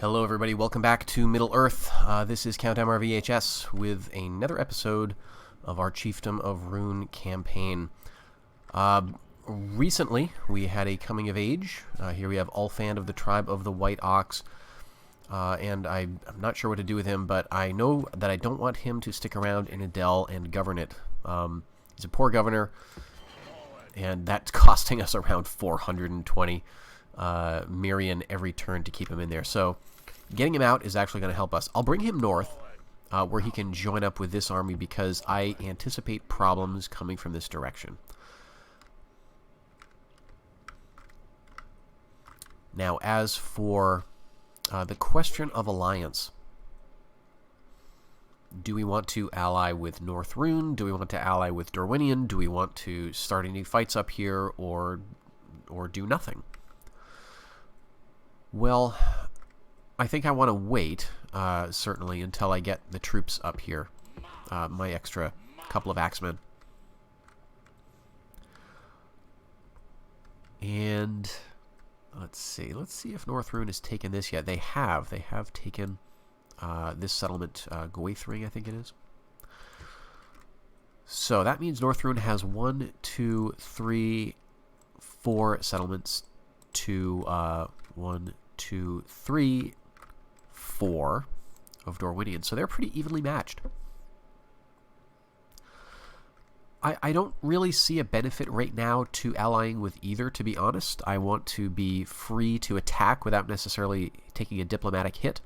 Hello everybody, welcome back to Middle-earth. This is Count MRVHS with another episode of our Chiefdom of Rhun campaign. Recently, we had a coming of age. Here we have Ulfand of the tribe of the White Ox. And I'm not sure what to do with him, but I know that I don't want him to stick around in Adel and govern it. He's a poor governor, and that's costing us around 420 Mirian every turn to keep him in there. So getting him out is actually going to help us. I'll bring him north, where he can join up with this army, because I anticipate problems coming from this direction. Now, as for the question of alliance, do we want to ally with North Rhun? Do we want to ally with Dorwinion? Do we want to start any fights up here, or do nothing? Well, I think I want to wait, certainly, until I get the troops up here. My extra couple of axemen. And let's see if North Rhun has taken this yet. They have taken this settlement, Gwaithring, I think it is. So that means North Rhun has 1, 2, 3, 4 settlements to 1, 2, 3, 4 of Dorwinion. So they're pretty evenly matched. I don't really see a benefit right now to allying with either, to be honest. I want to be free to attack without necessarily taking a diplomatic hit.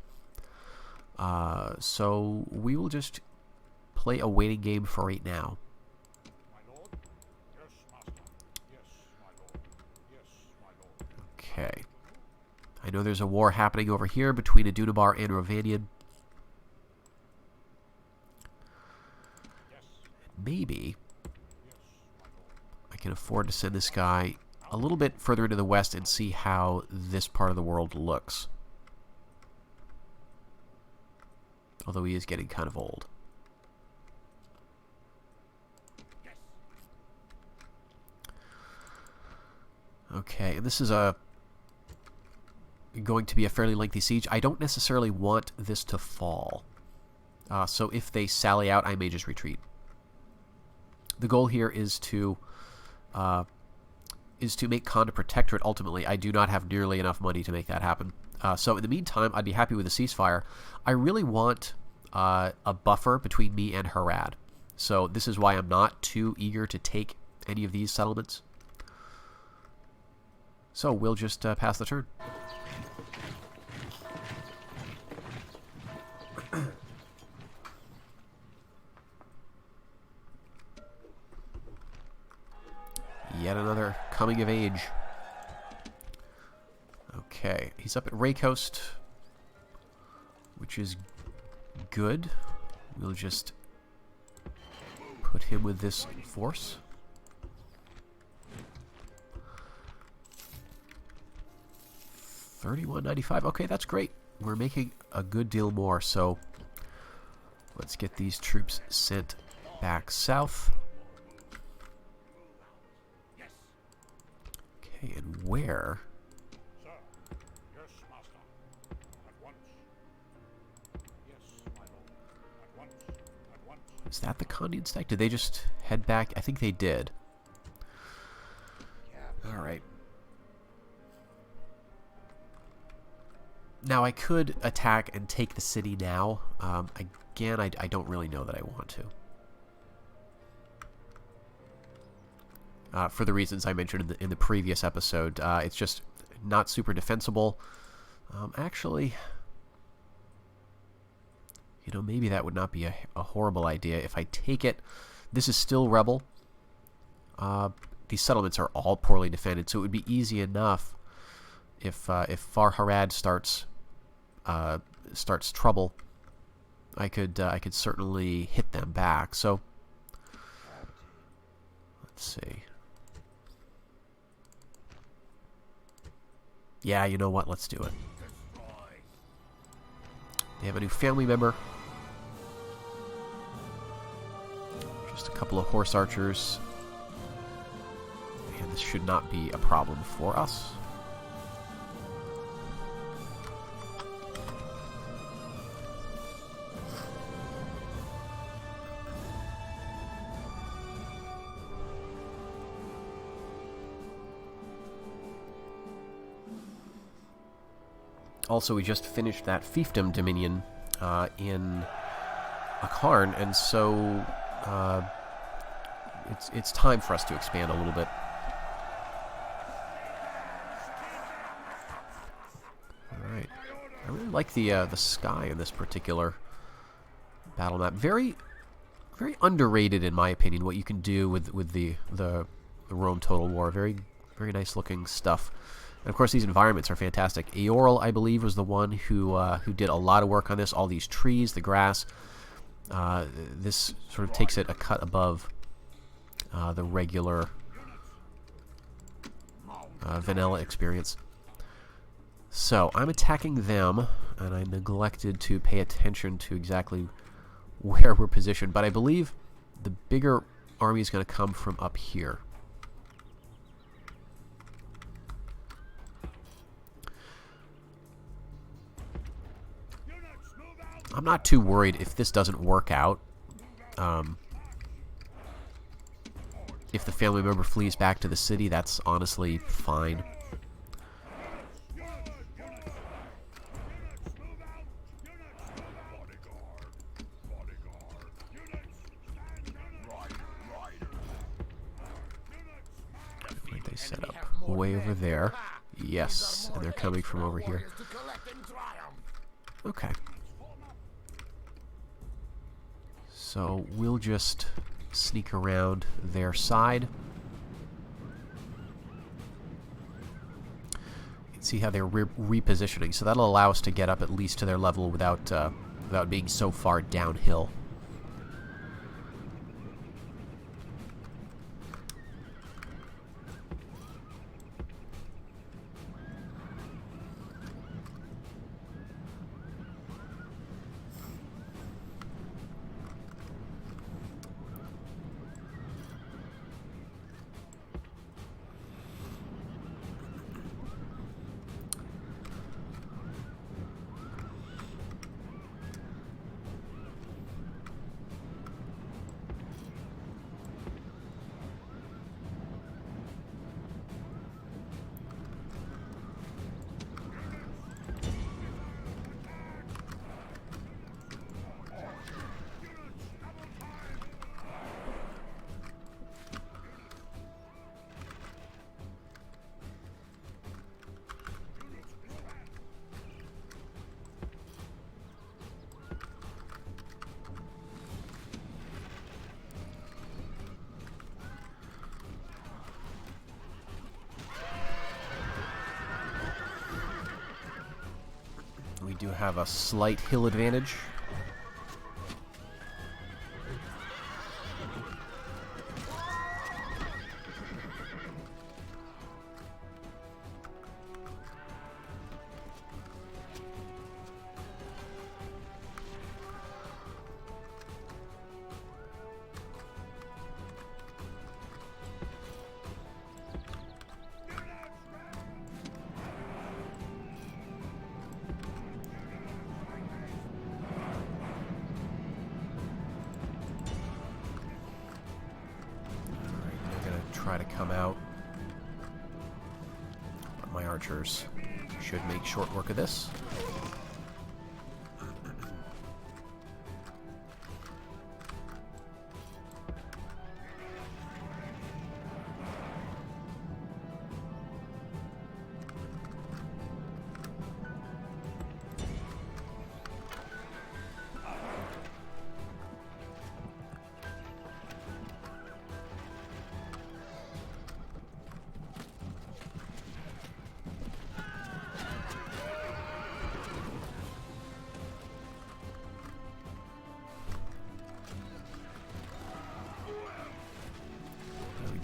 So we will just play a waiting game for right now. My lord? Yes, master. Yes, my lord. Yes, my lord. Okay. I know there's a war happening over here between Adunabar and Rovanion. Yes. Maybe I can afford to send this guy a little bit further into the west and see how this part of the world looks. Although he is getting kind of old. Yes. Okay, and this is going to be a fairly lengthy siege. I don't necessarily want this to fall. So if they sally out, I may just retreat. The goal here is to make Khand a protectorate ultimately. I do not have nearly enough money to make that happen. So in the meantime, I'd be happy with a ceasefire. I really want a buffer between me and Harad. So this is why I'm not too eager to take any of these settlements. So we'll just pass the turn. Yet another coming of age. Okay, he's up at Raycoast, which is good. We'll just put him with this force. $31.95. Okay, that's great. We're making a good deal more, so let's get these troops sent back south. Okay, and where? Sir. Yes, master. At once. Yes, my lord. At once. At once. Is that the Khandian stack? Did they just head back? I think they did. Alright. Now, I could attack and take the city now. Again, I don't really know that I want to. For the reasons I mentioned in the previous episode. It's just not super defensible. Actually, you know, maybe that would not be a horrible idea. If I take it, this is still rebel. These settlements are all poorly defended, so it would be easy enough if Far Harad starts trouble. I could certainly hit them back. So let's see. Yeah, you know what? Let's do it. They have a new family member. Just a couple of horse archers. And this should not be a problem for us. Also, we just finished that fiefdom dominion in Akarn, and so it's time for us to expand a little bit. All right, I really like the sky in this particular battle map. Very underrated, in my opinion, what you can do with the Rome Total War. Very nice looking stuff. And of course, these environments are fantastic. Eorl, I believe, was the one who did a lot of work on this. All these trees, the grass. This sort of takes it a cut above the regular vanilla experience. So I'm attacking them, and I neglected to pay attention to exactly where we're positioned. But I believe the bigger army is going to come from up here. I'm not too worried if this doesn't work out. If the family member flees back to the city, that's honestly fine. Where'd they set up? Way over there. Yes, and they're coming from over here. Okay. So we'll just sneak around their side. You can see how they're repositioning, so that'll allow us to get up at least to their level without being so far downhill. We do have a slight hill advantage. Try to come out. But my archers should make short work of this.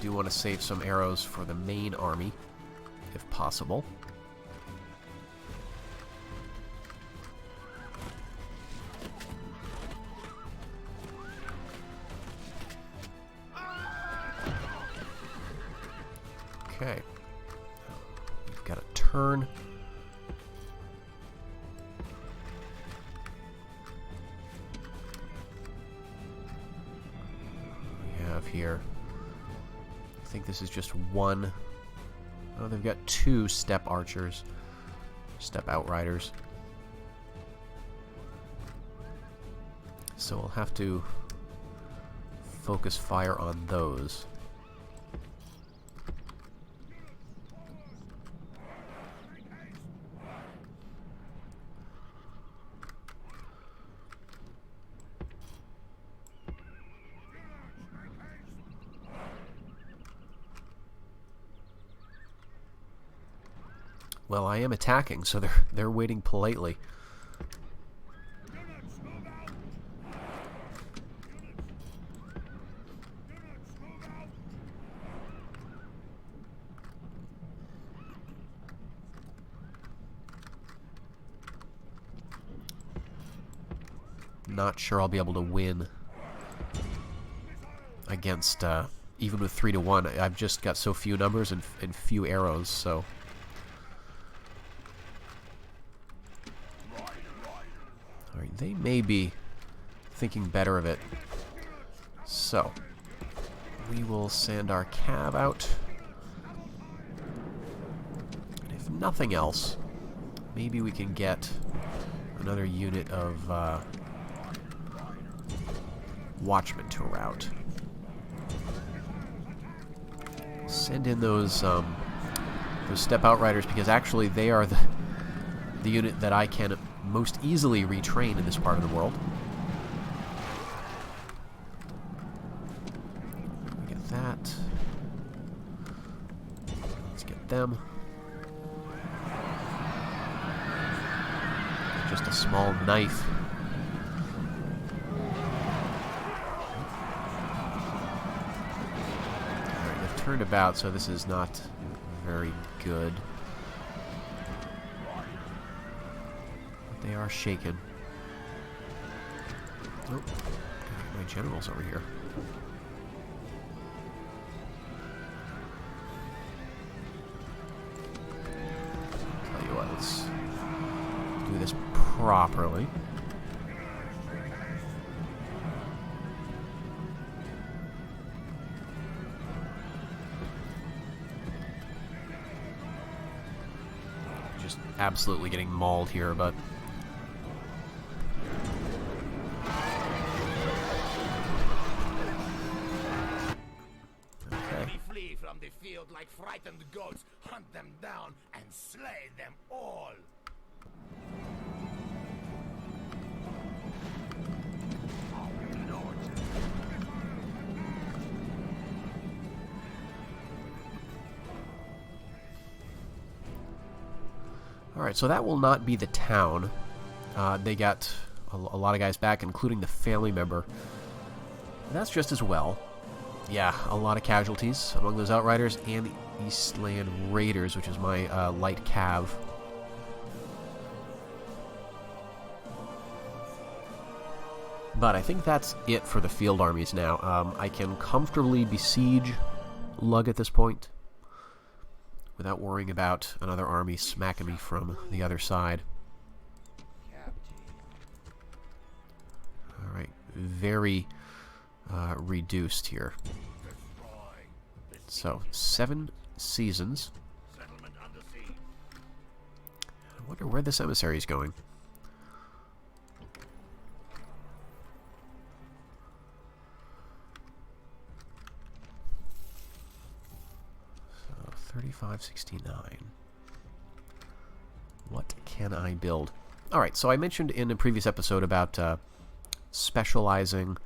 Do want to save some arrows for the main army, if possible. Okay. We've got a turn. We have here. I think this is just one. Oh, they've got two step archers. Step Outriders. So we'll have to focus fire on those. Well, I am attacking, so they're waiting politely. Not sure I'll be able to win against even with 3 to 1. I've just got so few numbers and few arrows, so. Alright, they may be thinking better of it. So, we will send our cav out. And if nothing else, maybe we can get another unit of watchmen to rout. Send in those Step Outriders, because actually they are the unit that I can most easily retrain in this part of the world. Get that. Let's get them. Just a small knife. Alright, they've turned about, so this is not very good. They are shaken. Oh, my general's over here. Tell you what, let's do this properly. Just absolutely getting mauled here, but like frightened goats, hunt them down and slay them all. Alright, so that will not be the town. They got a lot of guys back, including the family member. That's just as well. Yeah, a lot of casualties among those Outriders and the Eastland Raiders, which is my light cav. But I think that's it for the field armies now. I can comfortably besiege Lug at this point without worrying about another army smacking me from the other side. Alright, very reduced here. So, 7 seasons. I wonder where this emissary is going. So, 3569. What can I build? Alright, so I mentioned in a previous episode about specializing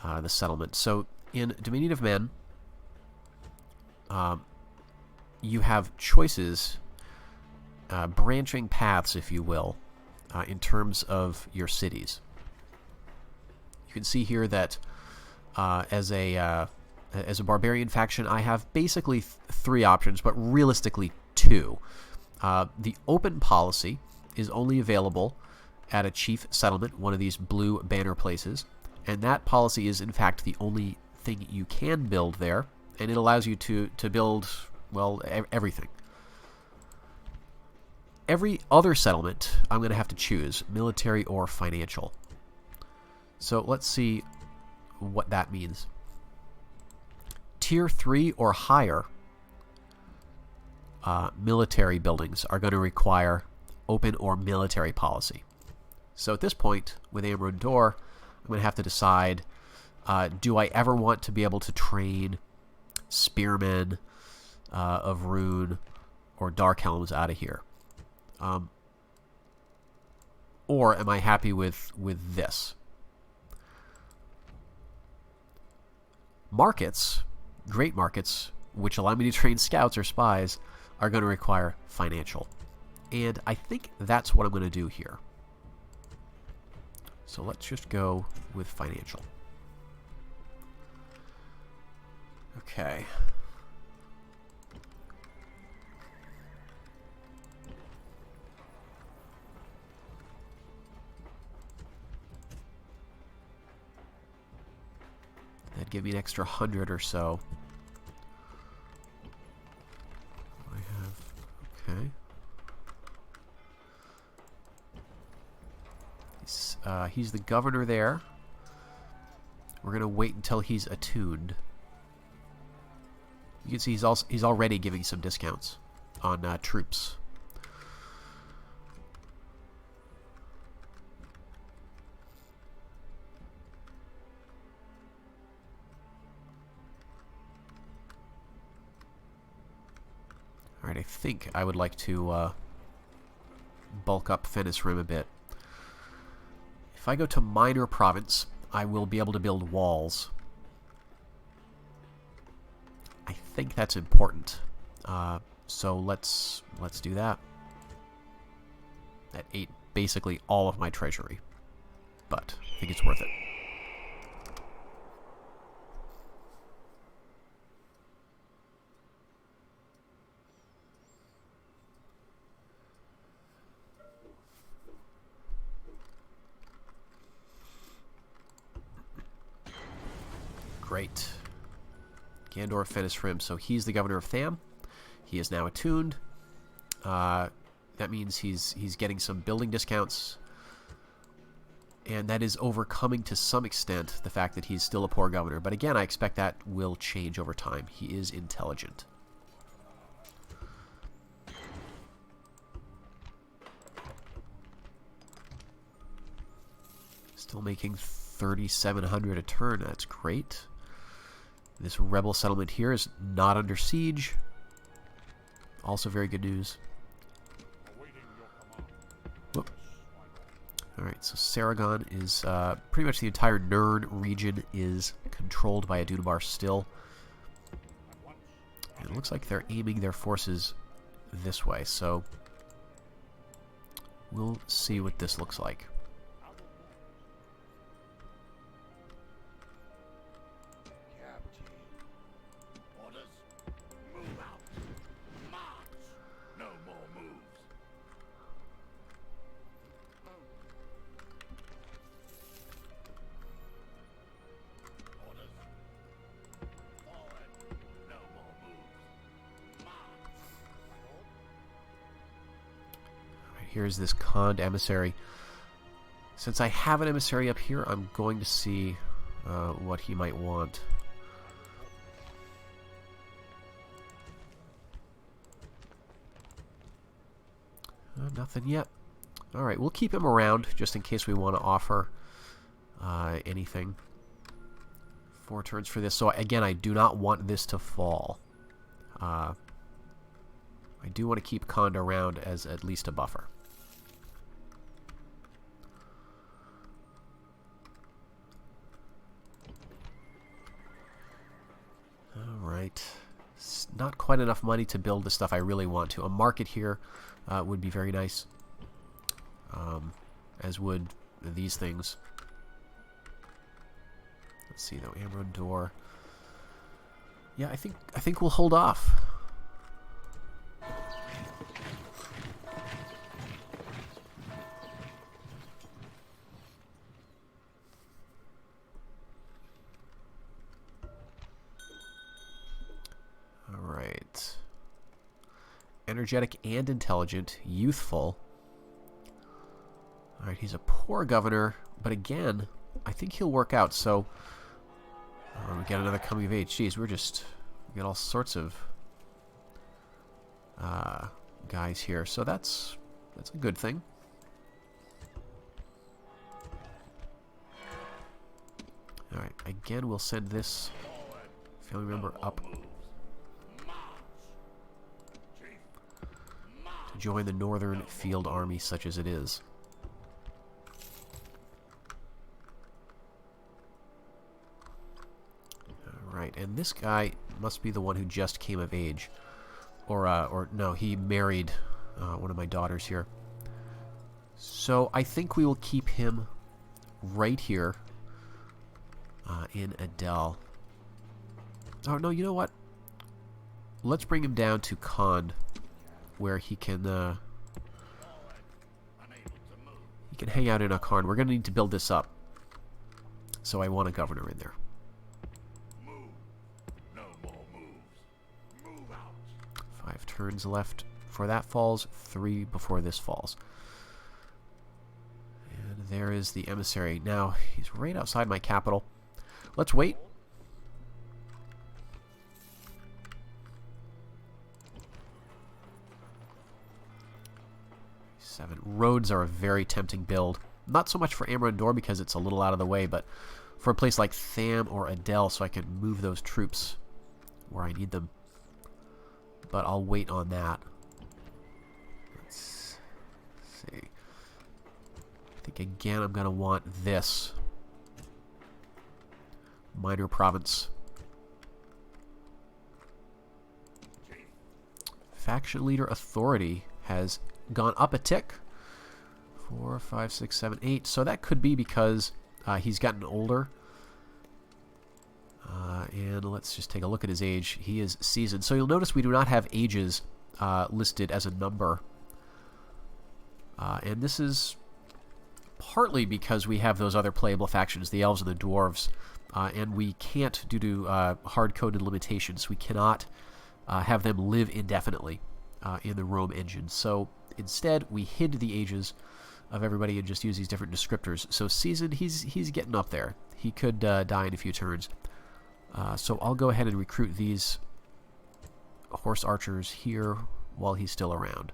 the settlement. So, in Dominion of Men, you have choices, branching paths, if you will, in terms of your cities. You can see here that as a barbarian faction, I have basically 3 options, but realistically 2. The open policy is only available at a chief settlement, one of these blue banner places, and that policy is in fact the only thing you can build there, and it allows you to build, well, everything. Every other settlement I'm going to have to choose, military or financial. So let's see what that means. Tier 3 or higher military buildings are going to require open or military policy. So at this point, with Rhun, I'm going to have to decide, do I ever want to be able to train spearmen of Rhun or Darkhelms out of here? Or am I happy with this? Markets, great markets, which allow me to train scouts or spies, are going to require financial. And I think that's what I'm going to do here. So let's just go with financial. Okay. That'd give me an extra 100 or so. I have... Okay. He's the governor there. We're going to wait until he's attuned. You can see he's already giving some discounts on troops. Alright, I think I would like to bulk up Fenris Rim a bit. If I go to Minor Province, I will be able to build walls. I think that's important. So let's do that. That ate basically all of my treasury, but I think it's worth it. Great. Gandor Fenris Rim. So he's the governor of Tham. He is now attuned. That means he's getting some building discounts. And that is overcoming to some extent the fact that he's still a poor governor. But again, I expect that will change over time. He is intelligent. Still making 3,700 a turn. That's great. This rebel settlement here is not under siege. Also very good news. Whoop. Alright, so Saragon is... pretty much the entire Rhun region is controlled by Adunabar still. And it looks like they're aiming their forces this way, so... we'll see what this looks like. Here's this conned emissary. Since I have an emissary up here, I'm going to see what he might want. Nothing yet. Alright, we'll keep him around just in case we want to offer anything. 4 turns for this. So again, I do not want this to fall. I do want to keep Khand around as at least a buffer. Alright. Not quite enough money to build the stuff I really want to. A market here would be very nice. As would these things. Let's see though, Amron Door. Yeah, I think we'll hold off. Alright. Energetic and intelligent, youthful. Alright, he's a poor governor, but again, I think he'll work out, so we get another coming of age. Jeez, we got all sorts of guys here, so that's That's a good thing. Alright, again, we'll send this family member up to join the Northern Field Army, such as it is. Alright, and this guy must be the one who just came of age. Or no, he married one of my daughters here. So I think we will keep him right here in Adel. Oh, no, you know what? Let's bring him down to Khan, where he can hang out in a Khan. We're going to need to build this up. So I want a governor in there. No more moves. Move out. 5 turns left for that falls, 3 before this falls. And there is the emissary. Now, he's right outside my capital. Let's wait. Roads are a very tempting build. Not so much for Amrandor because it's a little out of the way, but for a place like Tham or Adel so I can move those troops where I need them. But I'll wait on that. Let's see. I think again I'm going to want this. Minor province. Faction leader authority has gone up a tick. 4, 5, 6, 7, 8. So that could be because he's gotten older. And let's just take a look at his age. He is seasoned. So you'll notice we do not have ages listed as a number. And this is partly because we have those other playable factions, the elves and the dwarves. And we can't, due to hard-coded limitations, we cannot have them live indefinitely in the Rome engine. So instead, we hid the ages of everybody and just use these different descriptors. So seasoned, he's getting up there. He could die in a few turns. So I'll go ahead and recruit these horse archers here while he's still around.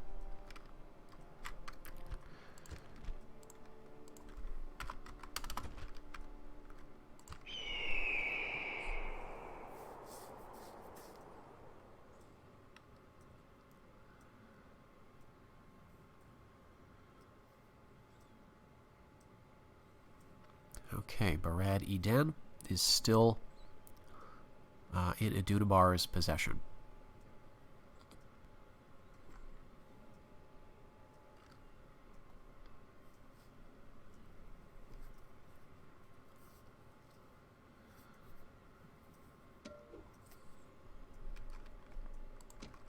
Okay, Barad Eden is still in Adunabar's possession.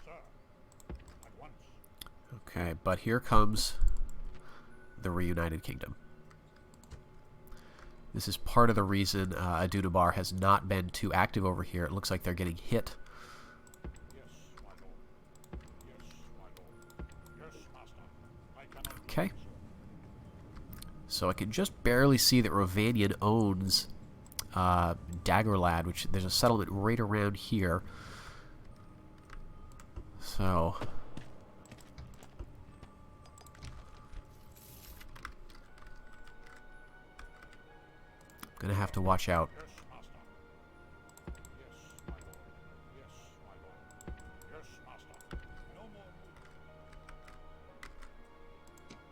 Sir, at once. Okay, but here comes the reunited kingdom. This is part of the reason Adunabar has not been too active over here. It looks like they're getting hit. Yes, my lord. Yes, my lord. Yes, master. I cannot. Okay. So I can just barely see that Rovanian owns Daggerlad, which there's a settlement right around here. So gonna have to watch out. Yes, master. Yes, my lord. Yes, my lord. Yes, master. No more moves.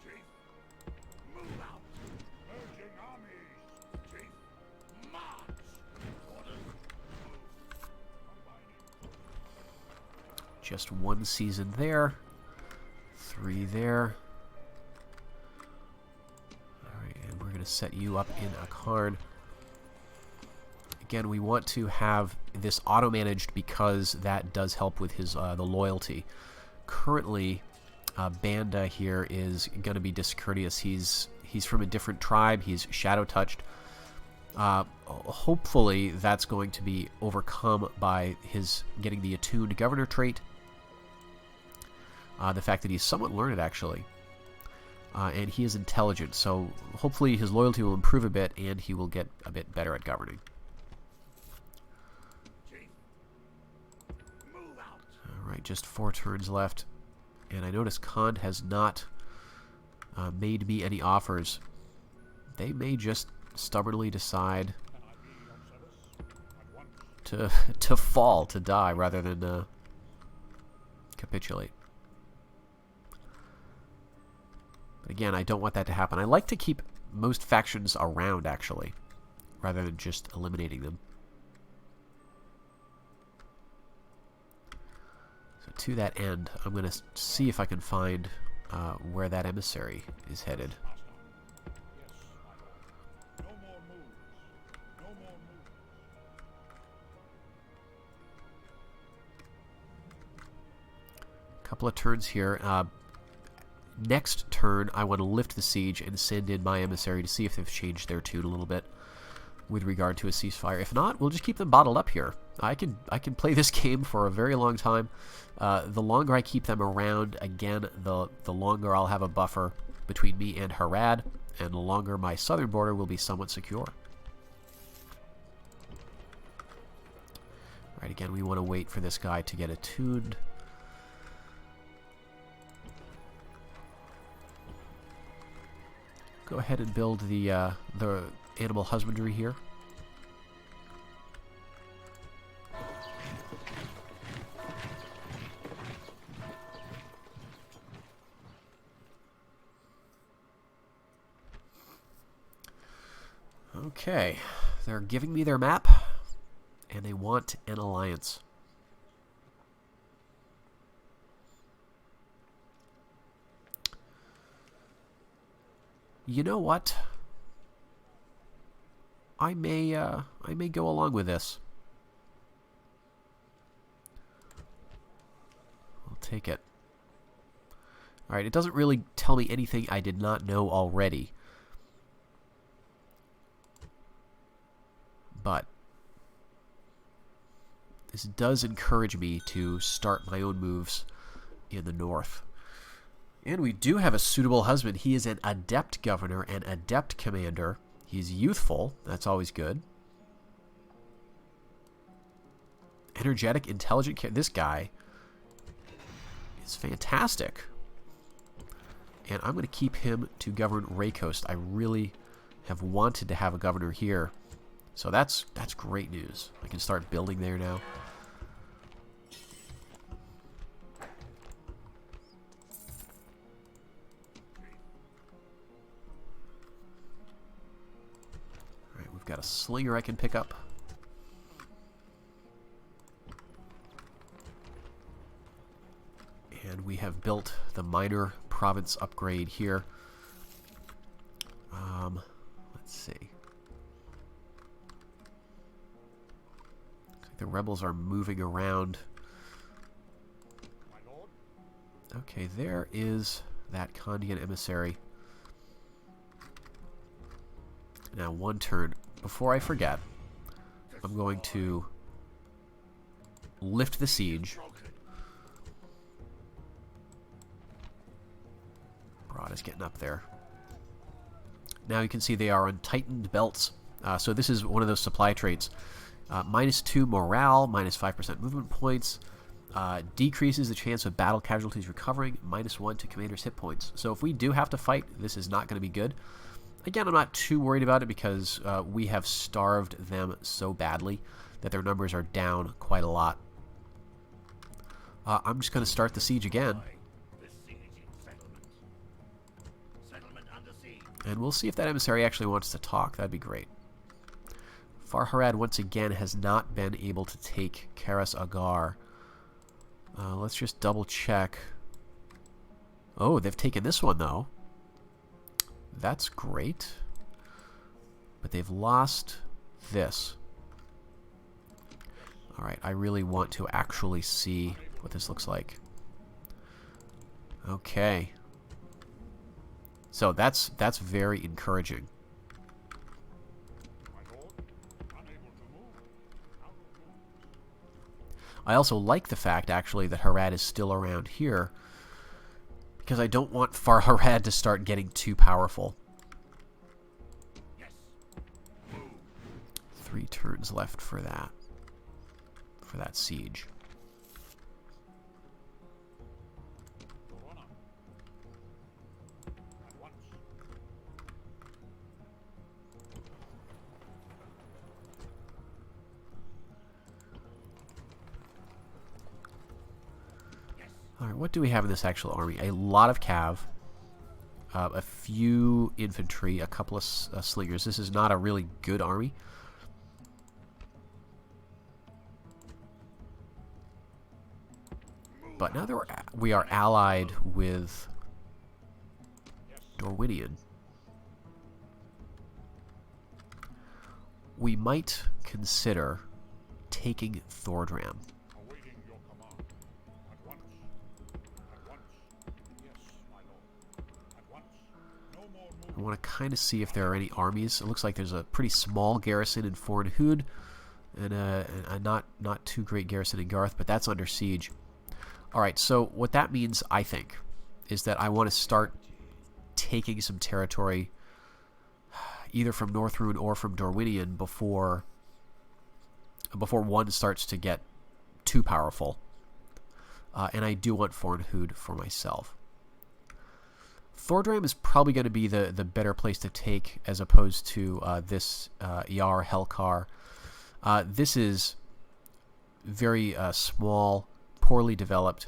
Chief, move out. Merging armies. Chief, march. Orders. Combining. Just 1 season there. 3 there. Alright, and we're gonna set you up in a Karn. Again, we want to have this auto-managed because that does help with his the loyalty. Currently, Banda here is going to be discourteous. He's from a different tribe. He's shadow-touched. Hopefully, that's going to be overcome by his getting the attuned governor trait. The fact that he's somewhat learned, actually. And he is intelligent, so hopefully his loyalty will improve a bit, and he will get a bit better at governing. Alright, just 4 turns left. And I notice Khan has not made me any offers, they may just stubbornly decide Can I be of service? At once. to fall, to die, rather than capitulate. But again, I don't want that to happen. I like to keep most factions around, actually, rather than just eliminating them. So to that end, I'm going to see if I can find where that emissary is headed. Master. Yes, my lord. No more moves. No more moves. Couple of turns here. Next turn, I want to lift the siege and send in my emissary to see if they've changed their tune a little bit with regard to a ceasefire. If not, we'll just keep them bottled up here. I can play this game for a very long time. The longer I keep them around, again, the longer I'll have a buffer between me and Harad, and the longer my southern border will be somewhat secure. Right, again, we want to wait for this guy to get attuned. Go ahead and build the animal husbandry here. Okay, they're giving me their map, and they want an alliance. You know what? I may go along with this. I'll take it. All right, it doesn't really tell me anything I did not know already. But this does encourage me to start my own moves in the north. And we do have a suitable husband. He is an adept governor and adept commander. He's youthful. That's always good. Energetic, intelligent. This guy is fantastic. And I'm going to keep him to govern Raycoast. I really have wanted to have a governor here. So that's great news. I can start building there now. Alright, we've got a slinger I can pick up. And we have built the minor province upgrade here. Let's see. The rebels are moving around. My lord. Okay, there is that Khandian emissary. Now, one turn. Before I forget, I'm going to lift the siege. Broad is getting up there. Now you can see they are on tightened belts. So this is one of those supply traits. -2 morale, -5% movement points, decreases the chance of battle casualties recovering, -1 to commander's hit points. So if we do have to fight, this is not going to be good. Again, I'm not too worried about it because we have starved them so badly that their numbers are down quite a lot. I'm just going to start the siege again. And we'll see if that emissary actually wants to talk. That'd be great. Farharad once again has not been able to take Karas Agar. Let's just double check. Oh, they've taken this one though. That's great. But they've lost this. Alright, I really want to actually see what this looks like. Okay. So that's very encouraging. I also like the fact, actually, that Harad is still around here, because I don't want Farharad to start getting too powerful. Yes. 3 turns left for that siege. Your honor. At once. what do we have in this actual army? A lot of cav, a few infantry, a couple of slingers. This is not a really good army. But now that we are allied with Dorwinion, we might consider taking Thordram. Awaiting your command. At once. At once. Yes, my lord. At once. No more movement. I want to kind of see if there are any armies. It looks like there's a pretty small garrison in Fornhud, and a not too great garrison in Garth, but that's under siege. Alright, so what that means, I think, is that I want to start taking some territory either from North Rhun or from Dorwinion before one starts to get too powerful. And I do want Fornhud for myself. Thordram is probably going to be the better place to take as opposed to this Yar Helkar. This is very small, poorly developed,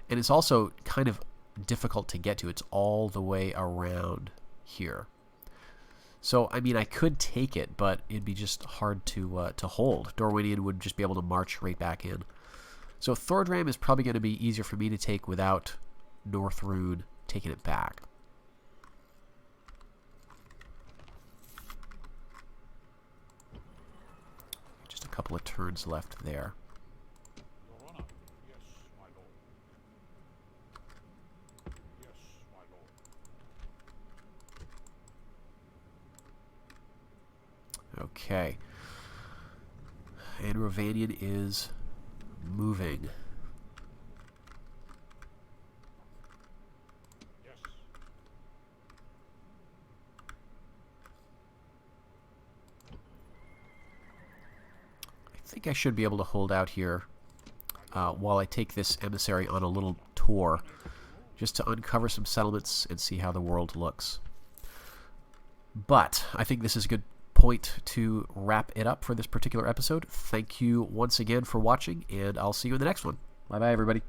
and it's also kind of difficult to get to. It's all the way around here. So, I mean, I could take it, but it'd be just hard to hold. Dorwinion would just be able to march right back in. So Thordram is probably going to be easier for me to take without North Rhun taking it back. Just a couple of turns left there. Your honor. Yes, my lord. Yes, my lord. Okay. And Rovanian is moving. Yes. I think I should be able to hold out here while I take this emissary on a little tour, just to uncover some settlements and see how the world looks. But I think this is a good point to wrap it up for this particular episode. Thank you once again for watching, and I'll see you in the next one. Bye-bye, everybody.